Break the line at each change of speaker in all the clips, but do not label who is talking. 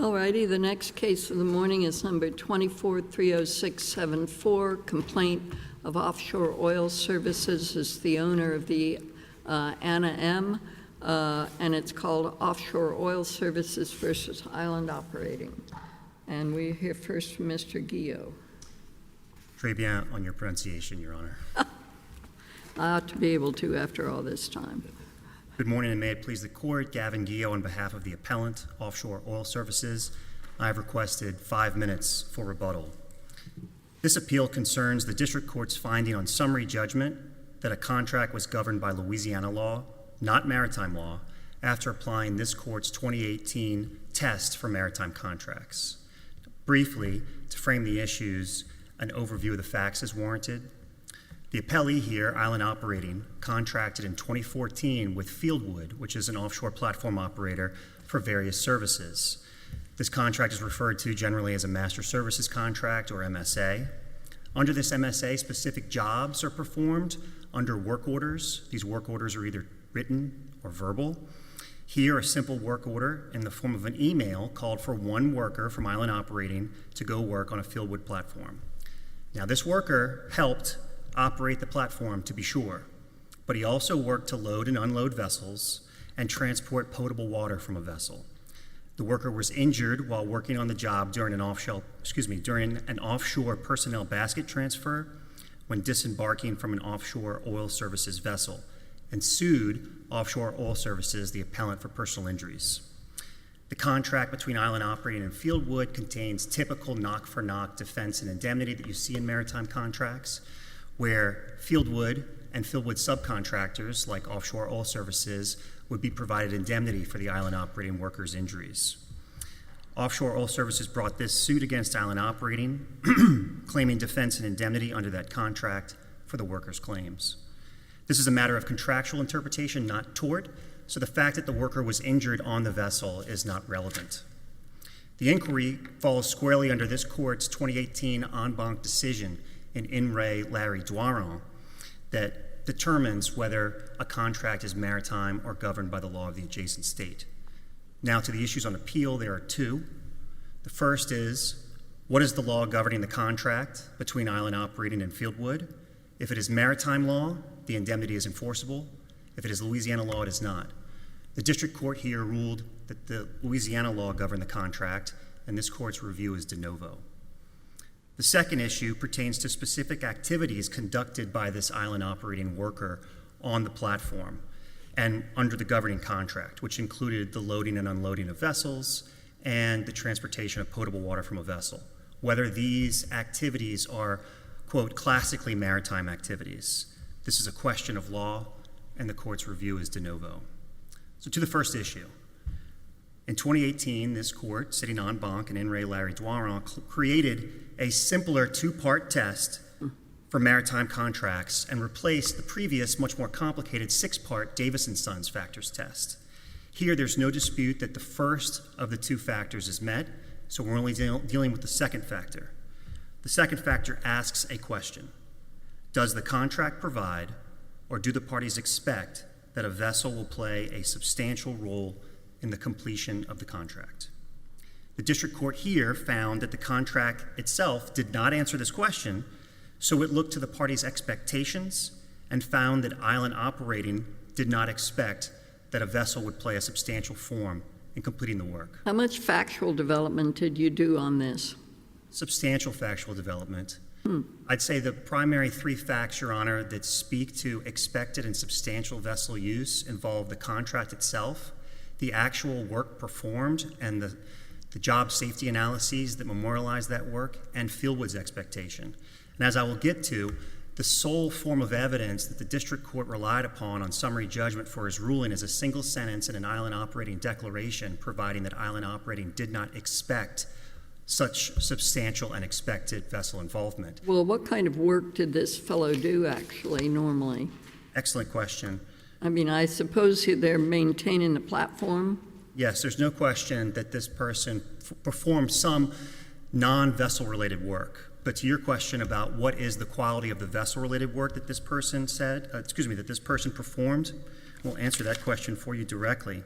Alrighty, the next case of the morning is number 2430674, complaint of Offshore Oil Services is the owner of the Anna M, and it's called Offshore Oil Services versus Island Operating. And we hear first from Mr. Guillot.
Très bien on your pronunciation, Your Honor.
I ought to be able to after all this time.
Good morning, and may it please the Court. Gavin Guillot on behalf of the appellant, Offshore Oil Services. I have requested 5 minutes for rebuttal. This appeal concerns the District Court's finding on summary judgment that a contract was governed by Louisiana law, not maritime law, after applying this Court's 2018 test for maritime contracts. Briefly, to frame the issues, an overview of the facts is warranted. The appellee here, Island Operating, contracted in 2014 with Fieldwood, which is an offshore platform operator, for various services. This contract is referred to generally as a master services contract, or MSA. Under this MSA, specific jobs are performed under work orders. These work orders are either written or verbal. Here, a simple work order in the form of an email called for one worker from Island Operating to go work on a Fieldwood platform. Now, this worker helped operate the platform, to be sure, but he also worked to load and unload vessels and transport potable water from a vessel. The worker was injured while working on the job during an offshore personnel basket transfer when disembarking from an offshore oil services vessel, and sued Offshore Oil Services, the appellant, for personal injuries. The contract between Island Operating and Fieldwood contains typical knock-for-knock defense and indemnity that you see in maritime contracts, where Fieldwood and Fieldwood subcontractors, like Offshore Oil Services, would be provided indemnity for the Island Operating workers' injuries. Offshore Oil Services brought this suit against Island Operating, claiming defense and indemnity under that contract for the workers' claims. This is a matter of contractual interpretation, not tort, so the fact that the worker was injured on the vessel is not relevant. The inquiry falls squarely under this Court's 2018 en banc decision in re Larry Dwaron that determines whether a contract is maritime or governed by the law of the adjacent state. Now, to the issues on appeal, there are two. The first is, what is the law governing the contract between Island Operating and Fieldwood? If it is maritime law, the indemnity is enforceable. If it is Louisiana law, it is not. The District Court here ruled that the Louisiana law governed the contract, and this Court's review is de novo. The second issue pertains to specific activities conducted by this Island Operating worker on the platform and under the governing contract, which included the loading and unloading of vessels and the transportation of potable water from a vessel, whether these activities are, quote, classically maritime activities. This is a question of law, and the Court's review is de novo. So to the first issue. In 2018, this Court, sitting en banc and in re Larry Dwaron, created a simpler two-part test for maritime contracts and replaced the previous, much more complicated six-part Davis & Sons factors test. Here, there's no dispute that the first of the two factors is met, so we're only dealing with the second factor. The second factor asks a question. Does the contract provide, or do the parties expect, that a vessel will play a substantial role in the completion of the contract? The District Court here found that the contract itself did not answer this question, so it looked to the parties' expectations and found that Island Operating did not expect that a vessel would play a substantial form in completing the work.
How much factual development did you do on this?
Substantial factual development. I'd say the primary three facts, Your Honor, that speak to expected and substantial vessel use involve the contract itself, the actual work performed, and the job safety analyses that memorialize that work, and Fieldwood's expectation. And as I will get to, the sole form of evidence that the District Court relied upon on summary judgment for his ruling is a single sentence in an Island Operating declaration providing that Island Operating did not expect such substantial and expected vessel involvement.
Well, what kind of work did this fellow do actually normally?
Excellent question.
I mean, I suppose they're maintaining the platform?
Yes, there's no question that this person performed some non-vessel related work. But to your question about what is the quality of the vessel related work that this person that this person performed, we'll answer that question for you directly.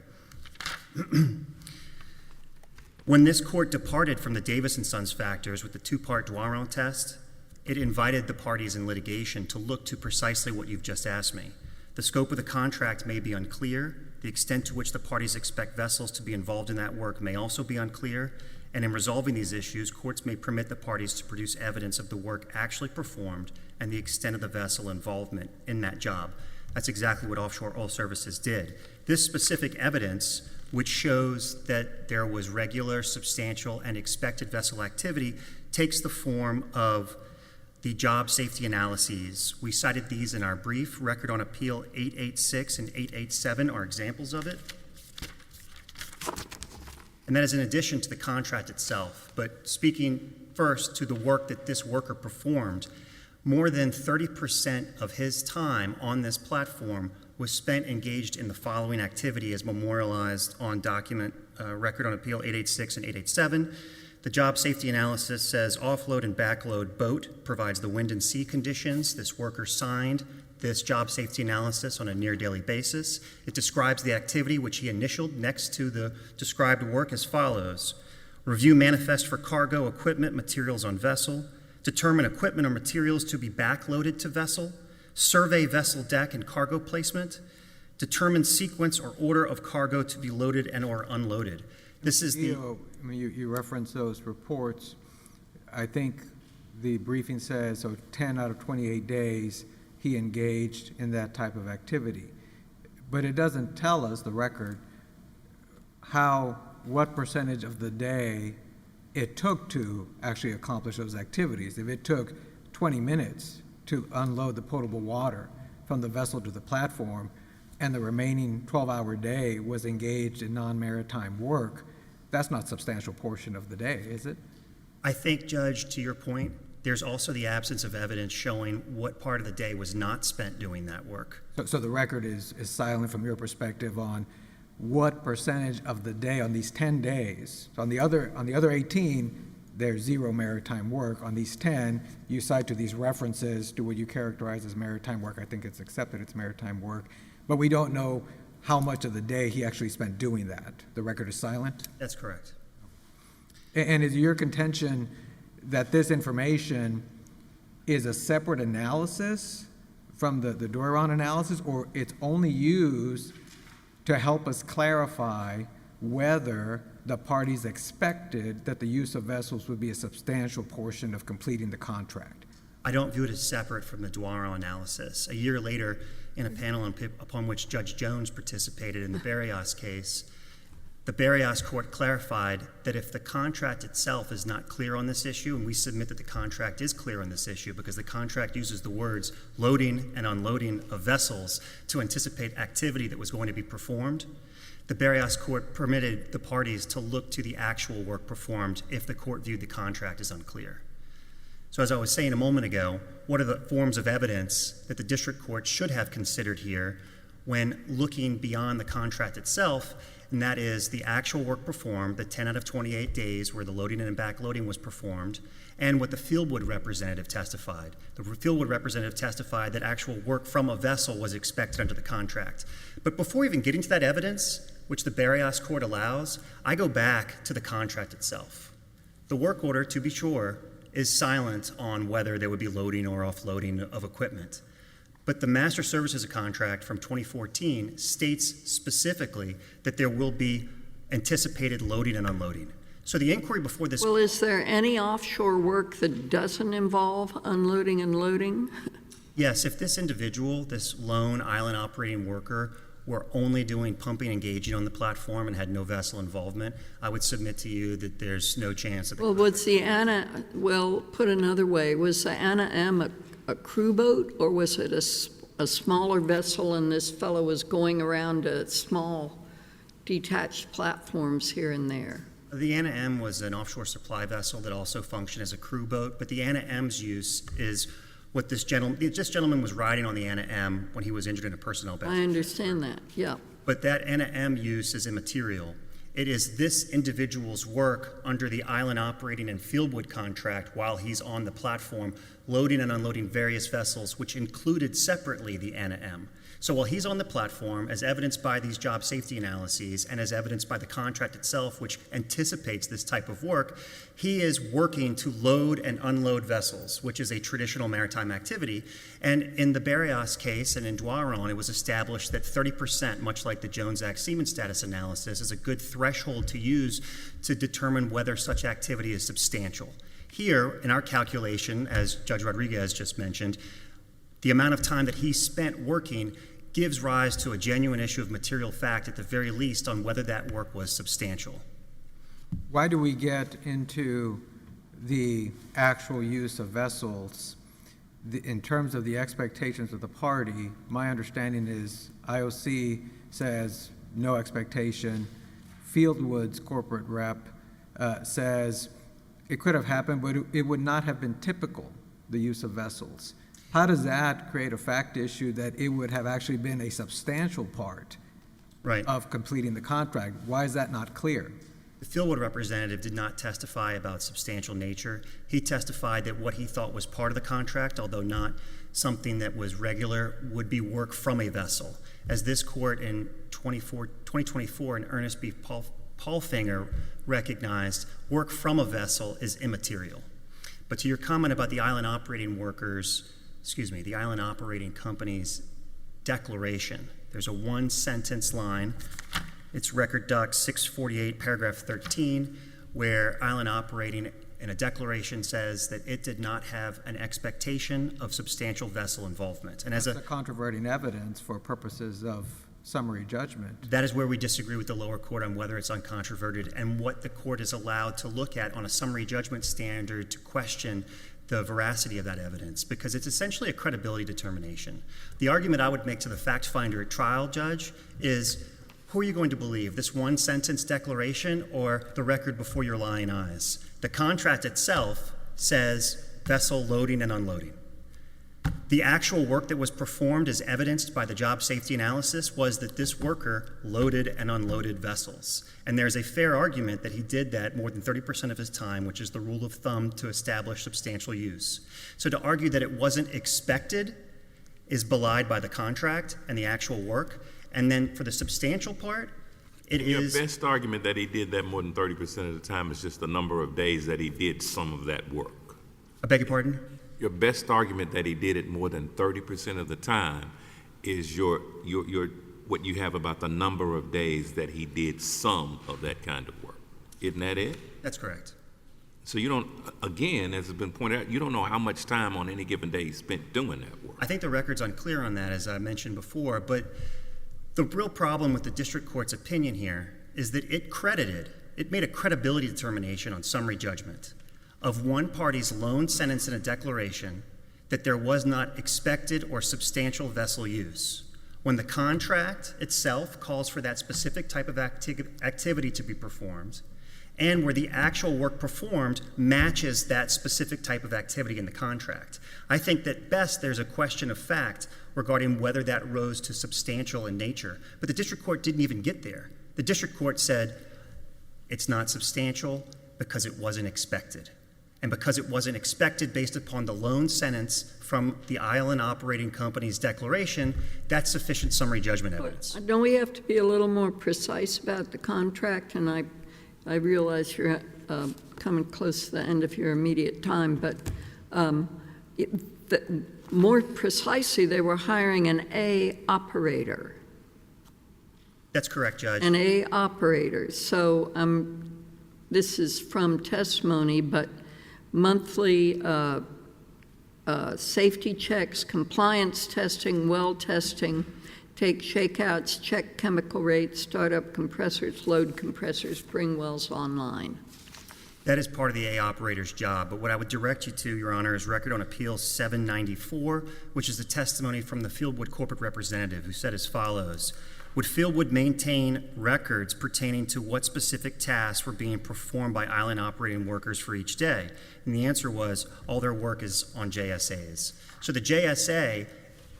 When this court departed from the Davis and Sons factors with the two-part Drouin test, it invited the parties in litigation to look to precisely what you've just asked me. The scope of the contract may be unclear. The extent to which the parties expect vessels to be involved in that work may also be unclear. And in resolving these issues, courts may permit the parties to produce evidence of the work actually performed and the extent of the vessel involvement in that job. That's exactly what Offshore Oil Services did. This specific evidence, which shows that there was regular, substantial, and expected vessel activity, takes the form of the job safety analyses. We cited these in our brief. Record on Appeal 886 and 887 are examples of it. And that is in addition to the contract itself. But speaking first to the work that this worker performed, more than 30% of his time on this platform was spent engaged in the following activity as memorialized on document Record on Appeal 886 and 887. The job safety analysis says offload and backload boat provides the wind and sea conditions. This worker signed this job safety analysis on a near daily basis. It describes the activity which he initialed next to the described work as follows: review manifest for cargo, equipment, materials on vessel, determine equipment or materials to be backloaded to vessel, survey vessel deck and cargo placement, determine sequence or order of cargo to be loaded and or unloaded. This is the...
I mean, you reference those reports. I think the briefing says, so 10 out of 28 days, he engaged in that type of activity. But it doesn't tell us, the record, what percentage of the day it took to actually accomplish those activities. If it took 20 minutes to unload the potable water from the vessel to the platform, and the remaining 12-hour day was engaged in non-maritime work, that's not a substantial portion of the day, is it?
I think, Judge, to your point, there's also the absence of evidence showing what part of the day was not spent doing that work.
So the record is silent from your perspective on what percentage of the day on these 10 days. So on the other 18, there's zero maritime work. On these 10, you cite to these references to what you characterize as maritime work. I think it's accepted it's maritime work. But we don't know how much of the day he actually spent doing that. The record is silent?
That's correct.
And is your contention that this information is a separate analysis from the Drouin analysis, or it's only used to help us clarify whether the parties expected that the use of vessels would be a substantial portion of completing the contract?
I don't view it as separate from the Drouin analysis. A year later, in a panel upon which Judge Jones participated in the Berrios case, the Berrios court clarified that if the contract itself is not clear on this issue, and we submit that the contract is clear on this issue because the contract uses the words loading and unloading of vessels to anticipate activity that was going to be performed, the Berrios court permitted the parties to look to the actual work performed if the court viewed the contract as unclear. So as I was saying a moment ago, what are the forms of evidence that the district court should have considered here when looking beyond the contract itself? And that is the actual work performed, the 10 out of 28 days where the loading and backloading was performed, and what the Fieldwood representative testified. The Fieldwood representative testified that actual work from a vessel was expected under the contract. But before even getting to that evidence, which the Berrios court allows, I go back to the contract itself. The work order, to be sure, is silent on whether there would be loading or offloading of equipment. But the Master Services Contract from 2014 states specifically that there will be anticipated loading and unloading. So the inquiry before this...
Well, is there any offshore work that doesn't involve unloading and loading?
Yes, if this individual, this lone island operating worker, were only doing pumping and gauging on the platform and had no vessel involvement, I would submit to you that there's no chance that...
Well, put another way, was the Anna M a crew boat, or was it a smaller vessel and this fellow was going around to small detached platforms here and there?
The Anna M was an offshore supply vessel that also functioned as a crew boat, but the Anna M's use is what this gentleman was riding on the Anna M when he was injured in a personnel battle.
I understand that, yeah.
But that Anna M use is immaterial. It is this individual's work under the island operating and Fieldwood contract while he's on the platform, loading and unloading various vessels, which included separately the Anna M. So while he's on the platform, as evidenced by these job safety analyses and as evidenced by the contract itself, which anticipates this type of work, he is working to load and unload vessels, which is a traditional maritime activity. And in the Barrios case and in Dwaron, it was established that 30%, much like the Jones Act seaman status analysis, is a good threshold to use to determine whether such activity is substantial. Here, in our calculation, as Judge Rodriguez just mentioned, the amount of time that he spent working gives rise to a genuine issue of material fact, at the very least, on whether that work was substantial.
Why do we get into the actual use of vessels? In terms of the expectations of the party, my understanding is IOC says no expectation. Fieldwood's corporate rep says it could have happened, but it would not have been typical, the use of vessels. How does that create a fact issue that it would have actually been a substantial part of completing the contract? Why is that not clear?
The Fieldwood representative did not testify about substantial nature. He testified that what he thought was part of the contract, although not something that was regular, would be work from a vessel. As this court in 2024 in Ernest B. Paulfinger recognized, work from a vessel is immaterial. But to your comment about the island operating company's declaration, there's a one-sentence line. It's Record Doc 648, paragraph 13, where island operating in a declaration says that it did not have an expectation of substantial vessel involvement. And
that's a controverting evidence for purposes of summary judgment.
That is where we disagree with the lower court on whether it's uncontroverted and what the court is allowed to look at on a summary judgment standard to question the veracity of that evidence, because it's essentially a credibility determination. The argument I would make to the fact finder at trial, Judge, is who are you going to believe, this one-sentence declaration or the record before your lying eyes? The contract itself says vessel loading and unloading. The actual work that was performed, as evidenced by the job safety analysis, was that this worker loaded and unloaded vessels. And there's a fair argument that he did that more than 30% of his time, which is the rule of thumb to establish substantial use. So to argue that it wasn't expected is belied by the contract and the actual work. And then for the substantial part,
Your best argument that he did that more than 30% of the time is just the number of days that he did some of that work.
I beg your pardon?
Your best argument that he did it more than 30% of the time is your what you have about the number of days that he did some of that kind of work. Isn't that it?
That's correct.
So you don't, again, as has been pointed out, you don't know how much time on any given day he spent doing that work.
I think the record's unclear on that, as I mentioned before, but the real problem with the district court's opinion here is that it made a credibility determination on summary judgment of one party's lone sentence in a declaration that there was not expected or substantial vessel use, when the contract itself calls for that specific type of activity to be performed, and where the actual work performed matches that specific type of activity in the contract. I think that best there's a question of fact regarding whether that rose to substantial in nature, but the district court didn't even get there. The district court said it's not substantial because it wasn't expected. And because it wasn't expected based upon the lone sentence from the island operating company's declaration, that's sufficient summary judgment evidence.
Don't we have to be a little more precise about the contract? And I realize you're coming close to the end of your immediate time, but more precisely, they were hiring an A operator.
That's correct, Judge.
An A operator. So this is from testimony, but monthly safety checks, compliance testing, well testing, take shakeouts, check chemical rates, start up compressors, load compressors, bring wells online.
That is part of the A operator's job, but what I would direct you to, Your Honor, is Record on Appeal 794, which is the testimony from the Fieldwood corporate representative, who said as follows: would Fieldwood maintain records pertaining to what specific tasks were being performed by island operating workers for each day? And the answer was all their work is on JSAs. So the JSA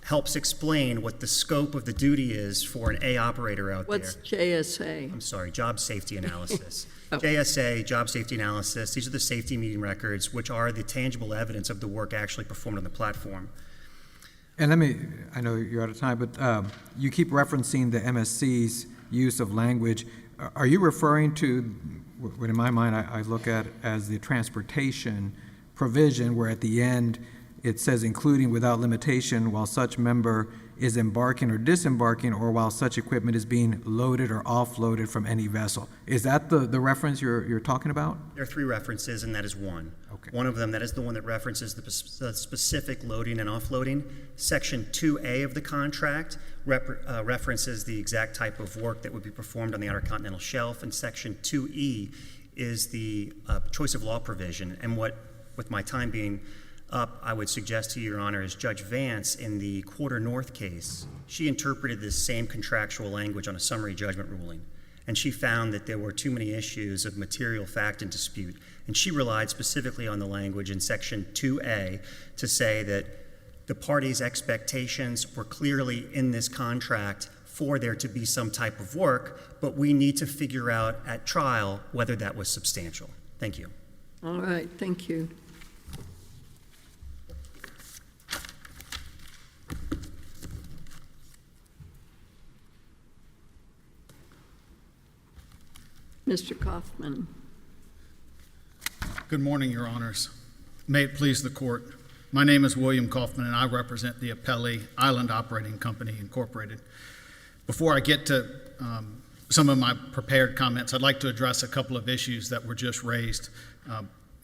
helps explain what the scope of the duty is for an A operator out there.
What's JSA?
I'm sorry, job safety analysis.
Oh.
JSA, job safety analysis, these are the safety meeting records, which are the tangible evidence of the work actually performed on the platform.
And I know you're out of time, but you keep referencing the MSC's use of language. Are you referring to, what in my mind I look at as the transportation provision, where at the end it says including without limitation while such member is embarking or disembarking, or while such equipment is being loaded or offloaded from any vessel? Is that the reference you're talking about?
There are three references, and that is one.
Okay.
One of them, that is the one that references the specific loading and offloading. Section 2A of the contract references the exact type of work that would be performed on the Outer Continental Shelf, and Section 2E is the choice of law provision. And what, with my time being up, I would suggest to Your Honor is Judge Vance in the Quarter North case. She interpreted this same contractual language on a summary judgment ruling, and she found that there were too many issues of material fact and dispute, and she relied specifically on the language in Section 2A to say that the parties' expectations were clearly in this contract for there to be some type of work, but we need to figure out at trial whether that was substantial. Thank you.
All right, thank you. Mr. Kaufman.
Good morning, Your Honors. May it please the Court. My name is William Kaufman, and I represent the appellee Island Operating Company, Incorporated. Before I get to some of my prepared comments, I'd like to address a couple of issues that were just raised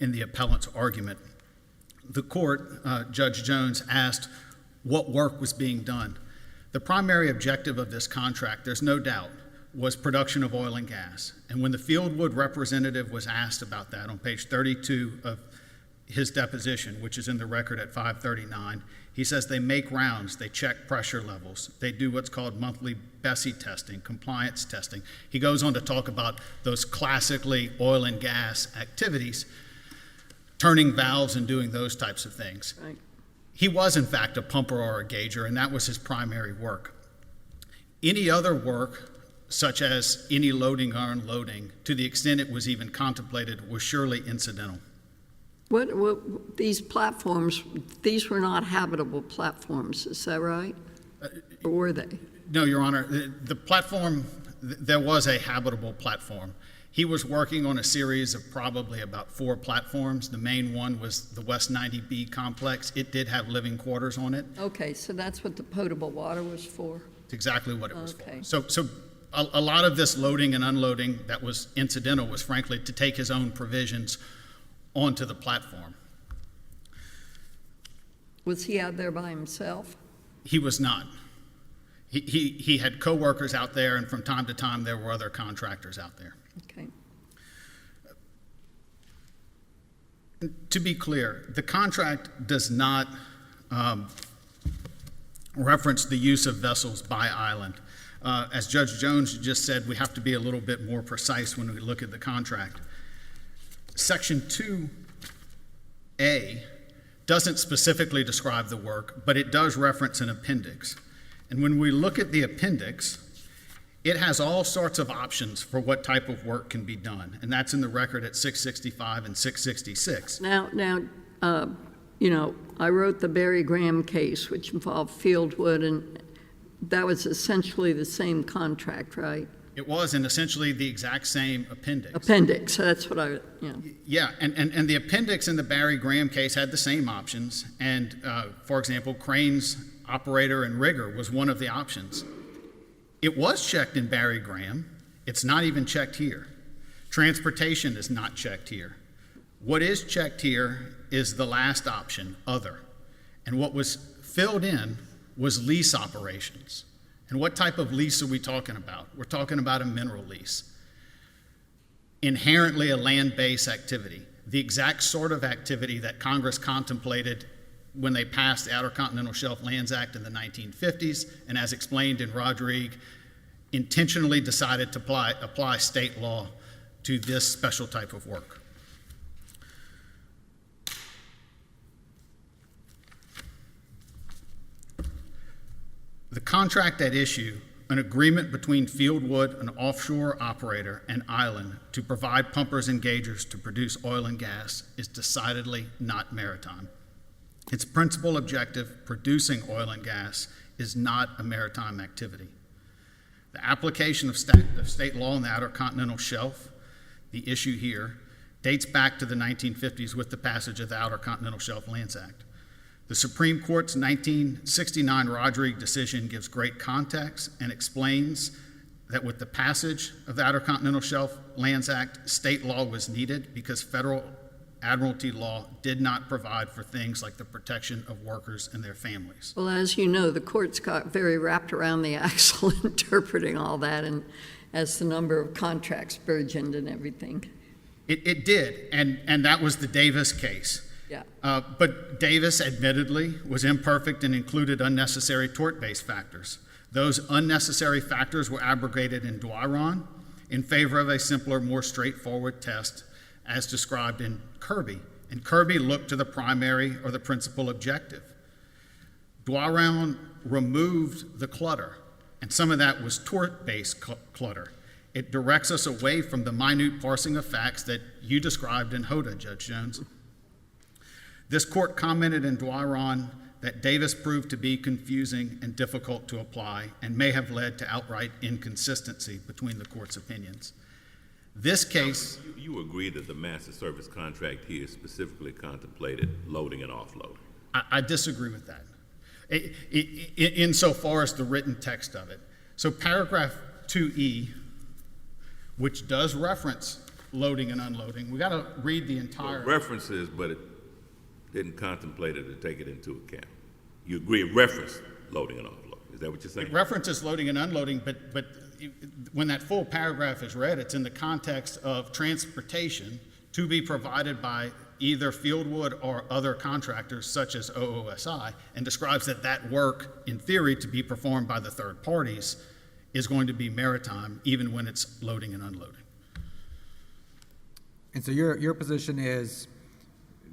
in the appellant's argument. The Court, Judge Jones, asked what work was being done. The primary objective of this contract, there's no doubt, was production of oil and gas. And when the Fieldwood representative was asked about that on page 32 of his deposition, which is in the record at 539, he says they make rounds, they check pressure levels, they do what's called monthly Bessie testing, compliance testing. He goes on to talk about those classically oil and gas activities, turning valves and doing those types of things.
Right.
He was, in fact, a pumper or a gauger, and that was his primary work. Any other work, such as any loading or unloading, to the extent it was even contemplated, was surely incidental.
What these platforms, these were not habitable platforms, is that right? Or were they?
No, Your Honor. The platform, there was a habitable platform. He was working on a series of probably about 4 platforms. The main one was the West 90B complex. It did have living quarters on it.
Okay, so that's what the potable water was for?
It's exactly what it was
Okay.
for. So a lot of this loading and unloading that was incidental was frankly to take his own provisions onto the platform.
Was he out there by himself?
He was not. He had co-workers out there, and from time to time there were other contractors out there.
Okay.
To be clear, the contract does not reference the use of vessels by Island. As Judge Jones just said, we have to be a little bit more precise when we look at the contract. Section 2A doesn't specifically describe the work, but it does reference an appendix. And when we look at the appendix, it has all sorts of options for what type of work can be done, and that's in the record at 665 and 666.
Now, you know, I wrote the Barry Graham case, which involved Fieldwood, and that was essentially the same contract, right?
It was, and essentially the exact same appendix.
Appendix, that's what I,
Yeah, and the appendix in the Barry Graham case had the same options, and for example, cranes, operator, and rigger was one of the options. It was checked in Barry Graham. It's not even checked here. Transportation is not checked here. What is checked here is the last option, other. And what was filled in was lease operations. And what type of lease are we talking about? We're talking about a mineral lease. Inherently a land-based activity, the exact sort of activity that Congress contemplated when they passed the Outer Continental Shelf Lands Act in the 1950s, and as explained in Rodrigue, intentionally decided to apply state law to this special type of work. The contract at issue, an agreement between Fieldwood, an offshore operator, and Island to provide pumpers and gaugers to produce oil and gas, is decidedly not maritime. Its principal objective, producing oil and gas, is not a maritime activity. The application of state law on the Outer Continental Shelf, the issue here, dates back to the 1950s with the passage of the Outer Continental Shelf Lands Act. The Supreme Court's 1969 Rodriguez decision gives great context and explains that with the passage of the Outer Continental Shelf Lands Act, state law was needed because federal admiralty law did not provide for things like the protection of workers and their families.
Well, as you know, the courts got very wrapped around the axle interpreting all that, and as the number of contracts burgeoned and everything.
It did, and that was the Davis case.
Yeah.
But Davis, admittedly, was imperfect and included unnecessary tort-based factors. Those unnecessary factors were abrogated in Dwyron in favor of a simpler, more straightforward test as described in Kirby. And Kirby looked to the primary or the principal objective. Dwyron removed the clutter, and some of that was tort-based clutter. It directs us away from the minute parsing of facts that you described in Hoda, Judge Jones. This court commented in Dwyron that Davis proved to be confusing and difficult to apply and may have led to outright inconsistency between the court's opinions. This case...
You agree that the master service contract here specifically contemplated loading and offloading?
I disagree with that, insofar as the written text of it. So paragraph 2E, which does reference loading and unloading, we got to read the entire...
Well, references, but it didn't contemplate it to take it into account. You agree it referenced loading and offloading. Is that what you're saying?
It references loading and unloading, but when that full paragraph is read, it's in the context of transportation to be provided by either Fieldwood or other contractors such as OOSI, and describes that work, in theory, to be performed by the third parties is going to be maritime, even when it's loading and unloading.
And so your position is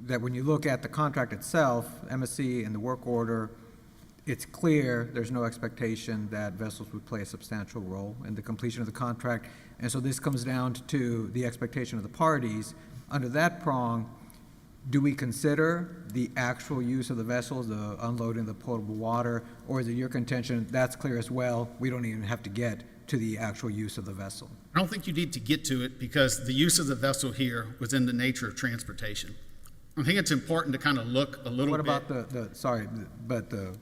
that when you look at the contract itself, MSC and the work order, it's clear there's no expectation that vessels would play a substantial role in the completion of the contract. And so this comes down to the expectation of the parties. Under that prong, do we consider the actual use of the vessels, the unloading of the potable water, or is it your contention that's clear as well, we don't even have to get to the actual use of the vessel?
I don't think you need to get to it because the use of the vessel here was in the nature of transportation. I think it's important to kind of look a little bit.
What about the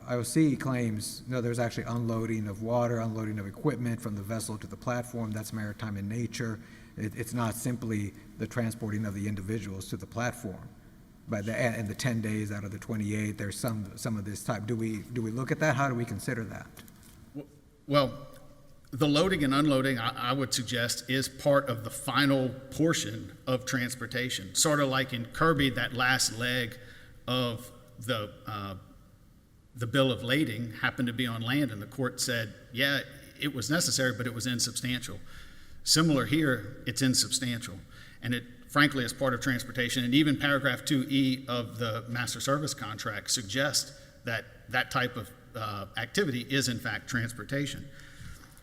IOC claims, no, there's actually unloading of water, unloading of equipment from the vessel to the platform. That's maritime in nature. It's not simply the transporting of the individuals to the platform. But in the 10 days out of the 28, there's some of this type. Do we look at that? How do we consider that?
Well, the loading and unloading, I would suggest, is part of the final portion of transportation. Sort of like in Kirby, that last leg of the bill of lading happened to be on land, and the court said, yeah, it was necessary, but it was insubstantial. Similar here, it's insubstantial, and it frankly is part of transportation, and even paragraph 2E of the master service contract suggests that that type of activity is in fact transportation.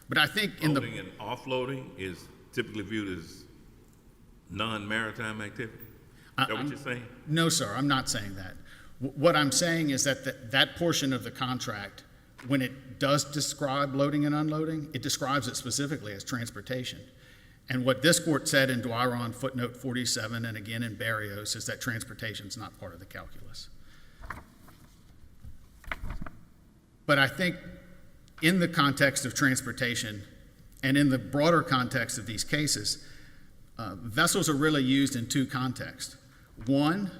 But I think in
loading and offloading is typically viewed as non-maritime activity? Is that what you're saying?
No, sir, I'm not saying that. What I'm saying is that that portion of the contract, when it does describe loading and unloading, it describes it specifically as transportation. And what this court said in Dwyron footnote 47 and again in Barrios is that transportation is not part of the calculus. But I think in the context of transportation and in the broader context of these cases, vessels are really used in two contexts. One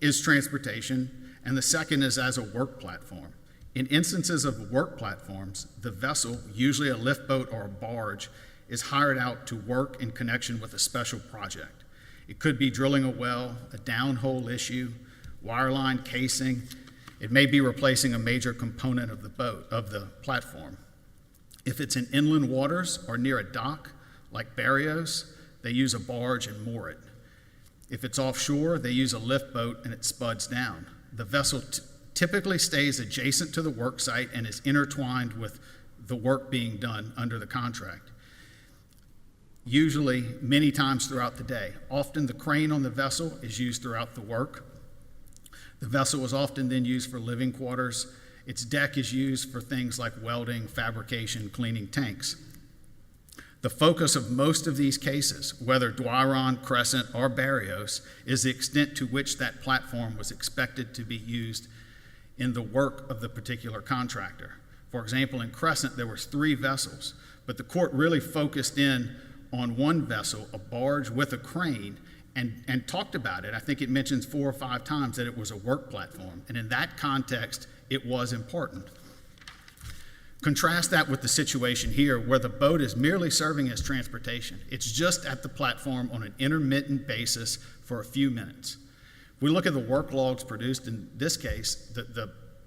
is transportation, and the second is as a work platform. In instances of work platforms, the vessel, usually a lift boat or a barge, is hired out to work in connection with a special project. It could be drilling a well, a downhole issue, wireline casing. It may be replacing a major component of the boat, of the platform. If it's in inland waters or near a dock, like Barrios, they use a barge and moor it. If it's offshore, they use a lift boat and it spuds down. The vessel typically stays adjacent to the work site and is intertwined with the work being done under the contract. Usually, many times throughout the day. Often the crane on the vessel is used throughout the work. The vessel was often then used for living quarters. Its deck is used for things like welding, fabrication, cleaning tanks. The focus of most of these cases, whether Dwyron, Crescent, or Barrios, is the extent to which that platform was expected to be used in the work of the particular contractor. For example, in Crescent, there was 3 vessels, but the court really focused in on one vessel, a barge with a crane, and talked about it. I think it mentions 4 or 5 times that it was a work platform, and in that context, it was important. Contrast that with the situation here where the boat is merely serving as transportation. It's just at the platform on an intermittent basis for a few minutes. If we look at the work logs produced in this case,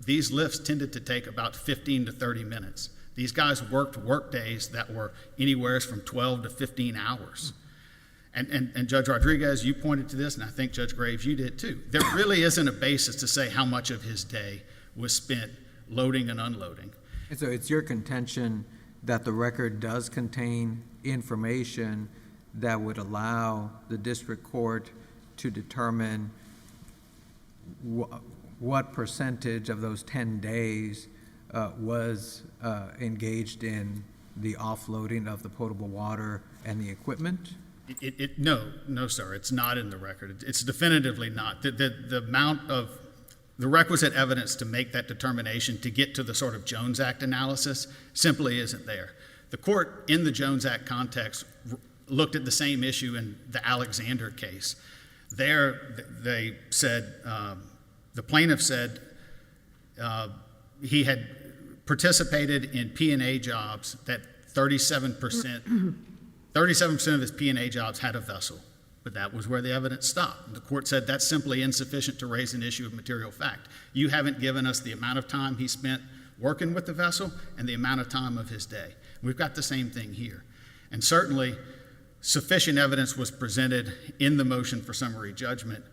these lifts tended to take about 15 to 30 minutes. These guys worked work days that were anywhere from 12 to 15 hours. And Judge Rodriguez, you pointed to this, and I think Judge Graves, you did too. There really isn't a basis to say how much of his day was spent loading and unloading.
And so it's your contention that the record does contain information that would allow the district court to determine what percentage of those 10 days was engaged in the offloading of the potable water and the equipment?
No, sir, it's not in the record. It's definitively not. The amount of the requisite evidence to make that determination to get to the sort of Jones Act analysis simply isn't there. The court in the Jones Act context looked at the same issue in the Alexander case. There, they said, the plaintiff said he had participated in P&A jobs that 37% of his P&A jobs had a vessel. But that was where the evidence stopped. The court said that's simply insufficient to raise an issue of material fact. You haven't given us the amount of time he spent working with the vessel and the amount of time of his day. We've got the same thing here. And certainly, sufficient evidence was presented in the motion for summary judgment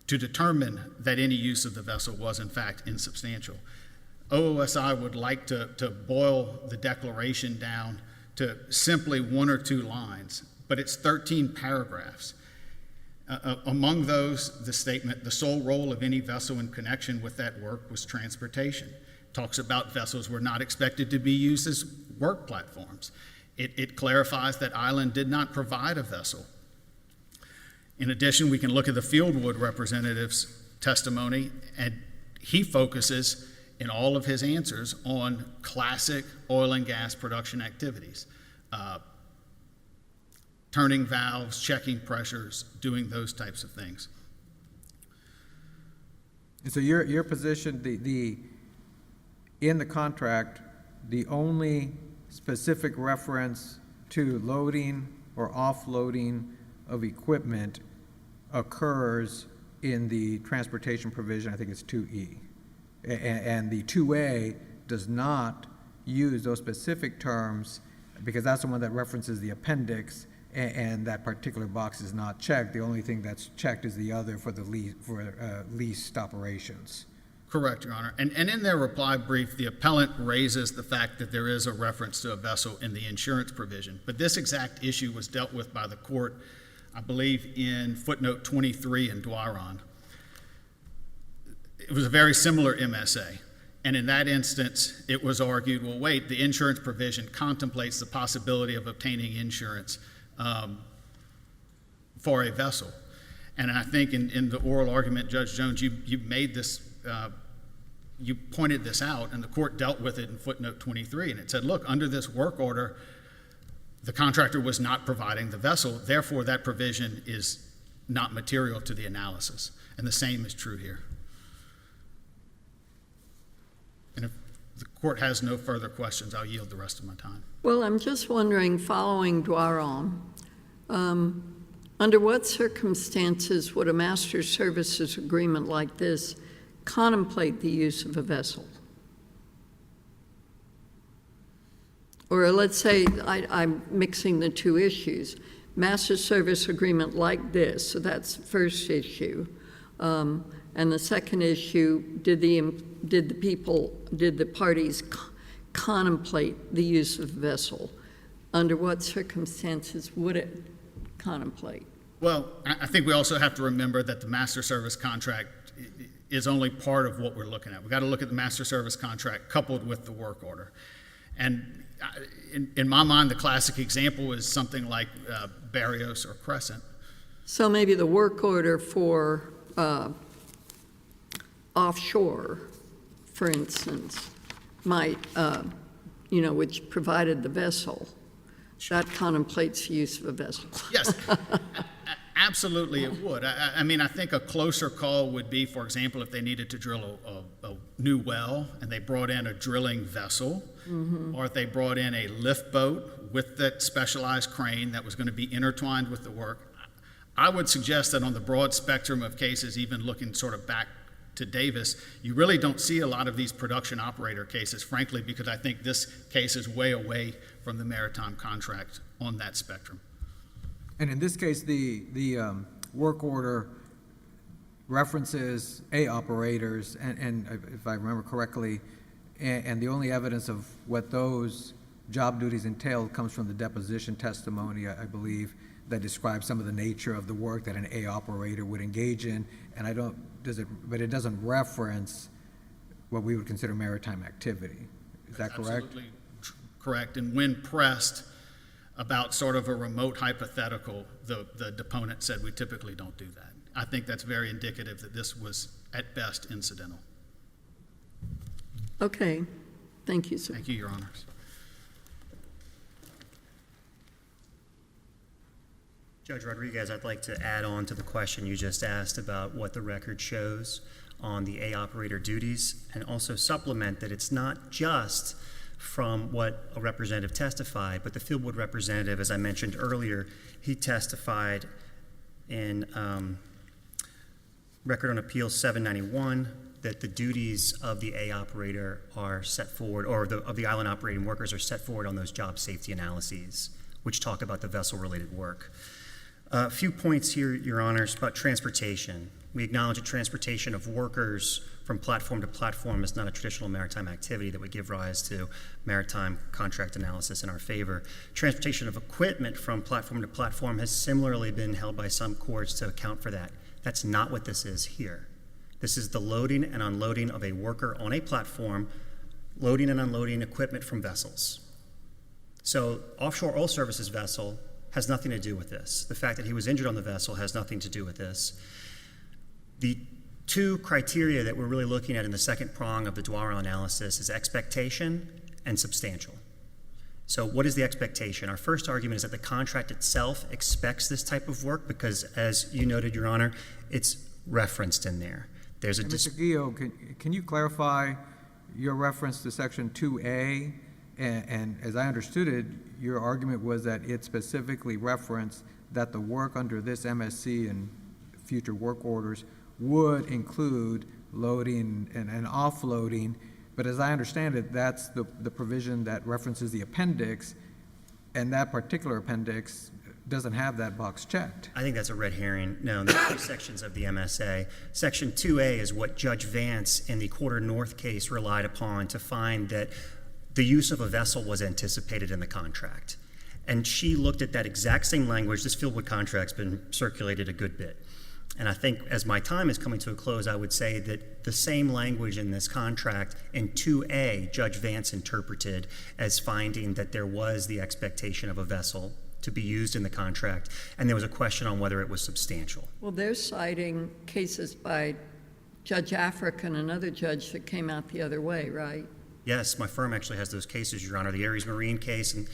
to determine that any use of the vessel was, in fact, insubstantial. OOSI would like to boil the declaration down to simply 1 or 2 lines, but it's 13 paragraphs. Among those, the statement, the sole role of any vessel in connection with that work was transportation. Talks about vessels were not expected to be used as work platforms. It clarifies that Island did not provide a vessel. In addition, we can look at the Fieldwood representative's testimony, and he focuses in all of his answers on classic oil and gas production activities. Turning valves, checking pressures, doing those types of things.
And so your position, in the contract, the only specific reference to loading or offloading of equipment occurs in the transportation provision, I think it's 2E. And the 2A does not use those specific terms because that's the one that references the appendix, and that particular box is not checked. The only thing that's checked is the other for the leased operations.
Correct, Your Honor. And in their reply brief, the appellant raises the fact that there is a reference to a vessel in the insurance provision. But this exact issue was dealt with by the court, I believe, in footnote 23 in Dwyron. It was a very similar MSA. And in that instance, it was argued, well, wait, the insurance provision contemplates the possibility of obtaining insurance for a vessel. And I think in the oral argument, Judge Jones, you made this, you pointed this out, and the court dealt with it in footnote 23, and it said, look, under this work order, the contractor was not providing the vessel, therefore that provision is not material to the analysis. And the same is true here. And if the court has no further questions, I'll yield the rest of my time.
Well, I'm just wondering, following Dwyron, under what circumstances would a master services agreement like this contemplate the use of a vessel? Or let's say I'm mixing the two issues. Master service agreement like this, so that's the first issue. And the second issue, did the parties contemplate the use of vessel? Under what circumstances would it contemplate?
Well, I think we also have to remember that the master service contract is only part of what we're looking at. We've got to look at the master service contract coupled with the work order. And in my mind, the classic example is something like Barrios or Crescent.
So maybe the work order for offshore, for instance, might, which provided the vessel, that contemplates the use of a vessel.
Yes, absolutely it would. I mean, I think a closer call would be, for example, if they needed to drill a new well and they brought in a drilling vessel, or if they brought in a lift boat with that specialized crane that was going to be intertwined with the work. I would suggest that on the broad spectrum of cases, even looking sort of back to Davis, you really don't see a lot of these production operator cases, frankly, because I think this case is way away from the maritime contract on that spectrum.
And in this case, the work order references A operators, and if I remember correctly, and the only evidence of what those job duties entailed comes from the deposition testimony, I believe, that describes some of the nature of the work that an A operator would engage in, and but it doesn't reference what we would consider maritime activity. Is that correct?
Absolutely correct. And when pressed about sort of a remote hypothetical, the deponent said we typically don't do that. I think that's very indicative that this was at best incidental.
Okay, thank you, sir.
Thank you, Your Honors.
Judge Rodriguez, I'd like to add on to the question you just asked about what the record shows on the A operator duties, and also supplement that it's not just from what a representative testified, but the Fieldwood representative, as I mentioned earlier, he testified in Record on Appeal 791 that the duties of the A operator are set forward, or of the island operating workers are set forward on those job safety analyses, which talk about the vessel-related work. A few points here, Your Honors, about transportation. We acknowledge that transportation of workers from platform to platform is not a traditional maritime activity that would give rise to maritime contract analysis in our favor. Transportation of equipment from platform to platform has similarly been held by some courts to account for that. That's not what this is here. This is the loading and unloading of a worker on a platform, loading and unloading equipment from vessels. So offshore oil services vessel has nothing to do with this. The fact that he was injured on the vessel has nothing to do with this. The two criteria that we're really looking at in the second prong of the Dwyer analysis is expectation and substantial. So what is the expectation? Our first argument is that the contract itself expects this type of work because, as you noted, Your Honor, it's referenced in there. There's a
Mr. Guillot, can you clarify your reference to Section 2A? And as I understood it, your argument was that it specifically referenced that the work under this MSC and future work orders would include loading and offloading, but as I understand it, that's the provision that references the appendix, and that particular appendix doesn't have that box checked.
I think that's a red herring. No, there are two sections of the MSA. Section 2A is what Judge Vance in the Quarter North case relied upon to find that the use of a vessel was anticipated in the contract. And she looked at that exact same language. This Fieldwood contract's been circulated a good bit. And I think as my time is coming to a close, I would say that the same language in this contract in 2A, Judge Vance interpreted as finding that there was the expectation of a vessel to be used in the contract, and there was a question on whether it was substantial.
Well, they're citing cases by Judge Afric and another judge that came out the other way, right?
Yes, my firm actually has those cases, Your Honor, the Aries Marine case and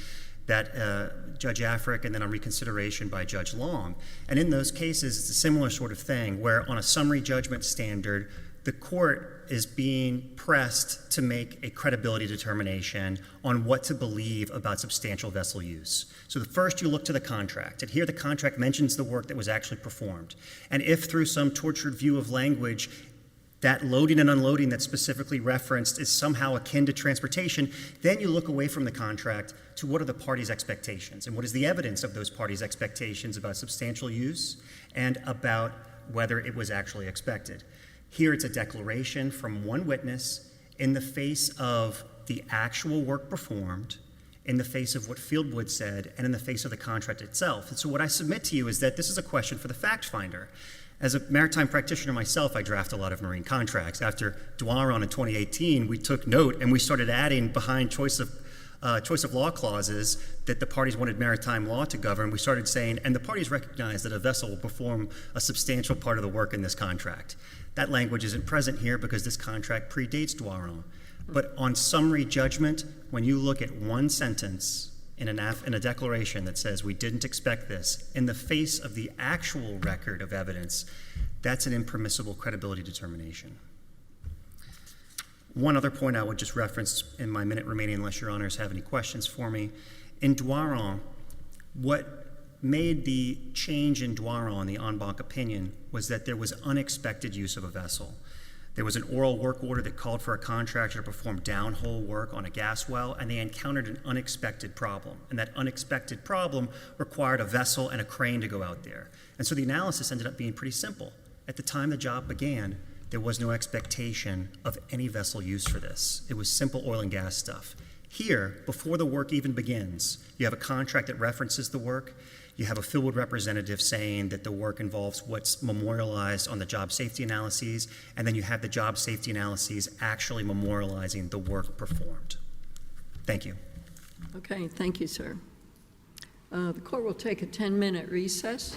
that Judge Afric, and then on reconsideration by Judge Long. And in those cases, it's a similar sort of thing where on a summary judgment standard, the court is being pressed to make a credibility determination on what to believe about substantial vessel use. So first you look to the contract, and here the contract mentions the work that was actually performed. And if through some tortured view of language, that loading and unloading that's specifically referenced is somehow akin to transportation, then you look away from the contract to what are the parties' expectations and what is the evidence of those parties' expectations about substantial use and about whether it was actually expected. Here it's a declaration from one witness in the face of the actual work performed, in the face of what Fieldwood said, and in the face of the contract itself. And so what I submit to you is that this is a question for the fact finder. As a maritime practitioner myself, I draft a lot of marine contracts. After Duaron in 2018, we took note and we started adding behind choice of law clauses that the parties wanted maritime law to govern. We started saying, and the parties recognize that a vessel will perform a substantial part of the work in this contract. That language isn't present here because this contract predates Duaron. But on summary judgment, when you look at one sentence in a declaration that says we didn't expect this, in the face of the actual record of evidence, that's an impermissible credibility determination. One other point I would just reference in my minute remaining, unless your honors have any questions for me. In Duaron, what made the change in Duaron, the en banc opinion, was that there was unexpected use of a vessel. There was an oral work order that called for a contractor to perform downhole work on a gas well, and they encountered an unexpected problem. And that unexpected problem required a vessel and a crane to go out there. And so the analysis ended up being pretty simple. At the time the job began, there was no expectation of any vessel use for this. It was simple oil and gas stuff. Here, before the work even begins, you have a contract that references the work. You have a fieldwood representative saying that the work involves what's memorialized on the job safety analyses, and then you have the job safety analyses actually memorializing the work performed. Thank you.
Okay, thank you, sir. The court will take a 10-minute recess.